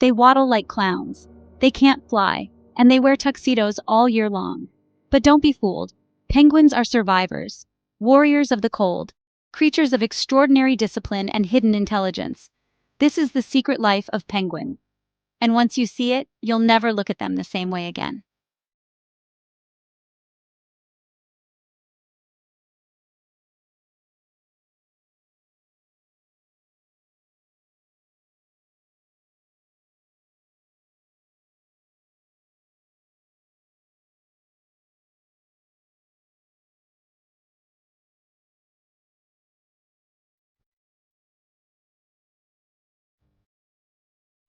They waddle like clowns. They can't fly, and they wear tuxedos all year long. But don't be fooled. Penguins are survivors, warriors of the cold, creatures of extraordinary discipline and hidden intelligence. This is the secret life of penguin. And once you see it, you'll never look at them the same way again.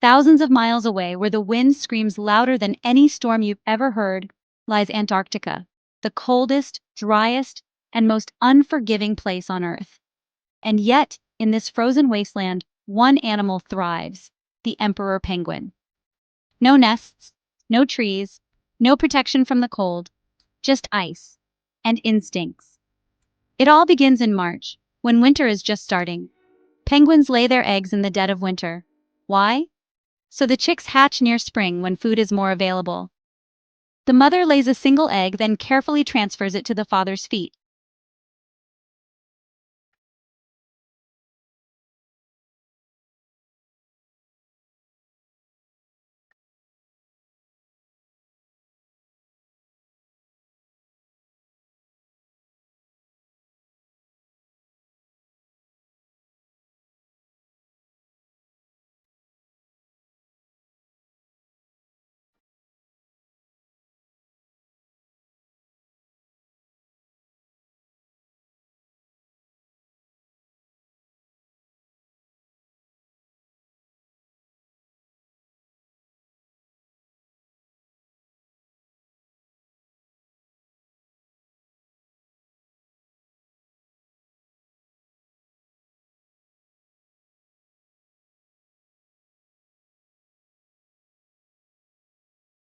Thousands of miles away, where the wind screams louder than any storm you've ever heard, lies Antarctica, the coldest, driest, and most unforgiving place on Earth. And yet, in this frozen wasteland, one animal thrives: the emperor penguin. No nests, no trees, no protection from the cold, just ice and instincts. It all begins in March, when winter is just starting. Penguins lay their eggs in the dead of winter. Why? So the chicks hatch near spring when food is more available. The mother lays a single egg, then carefully transfers it to the father's feet.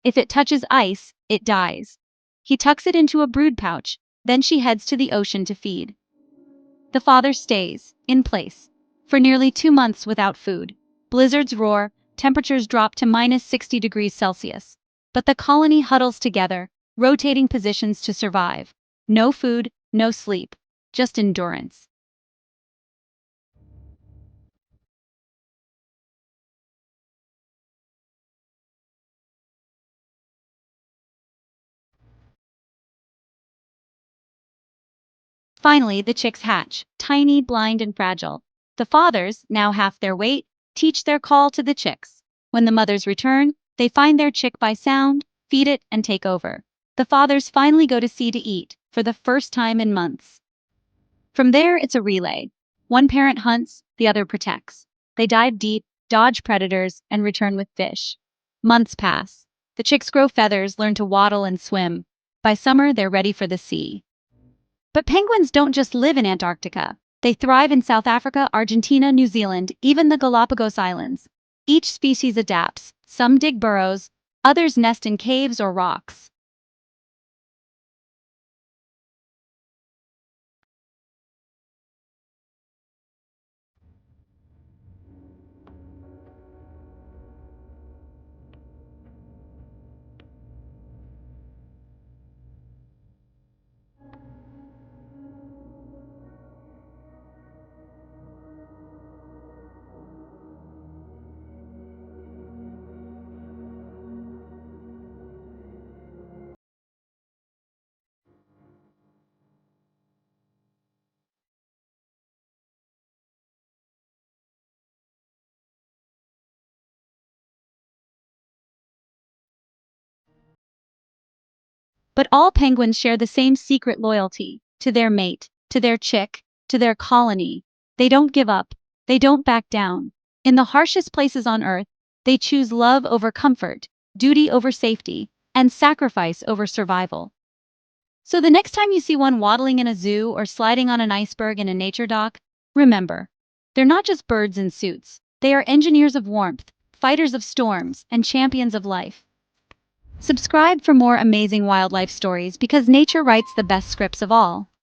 If it touches ice, it dies. He tucks it into a brood pouch, then she heads to the ocean to feed. The father stays, in place, for nearly 2 months without food. Blizzards roar, temperatures drop to -60 degrees Celsius. But the colony huddles together, rotating positions to survive. No food, no sleep, just endurance. Finally, the chicks hatch, tiny, blind, and fragile. The fathers, now half their weight, teach their call to the chicks. When the mothers return, they find their chick by sound, feed it, and take over. The fathers finally go to sea to eat, for the first time in months. From there, it's a relay. One parent hunts, the other protects. They dive deep, dodge predators, and return with fish. Months pass. The chicks grow feathers, learn to waddle and swim. By summer, they're ready for the sea. But penguins don't just live in Antarctica. They thrive in South Africa, Argentina, New Zealand, even the Galapagos Islands. Each species adapts. Some dig burrows, others nest in caves or rocks. But all penguins share the same secret loyalty to their mate, to their chick, to their colony. They don't give up. They don't back down. In the harshest places on Earth, they choose love over comfort, duty over safety, and sacrifice over survival. So the next time you see one waddling in a zoo or sliding on an iceberg in a nature dock, remember, they're not just birds in suits. They are engineers of warmth, fighters of storms, and champions of life. Subscribe for more amazing wildlife stories because nature writes the best scripts of all.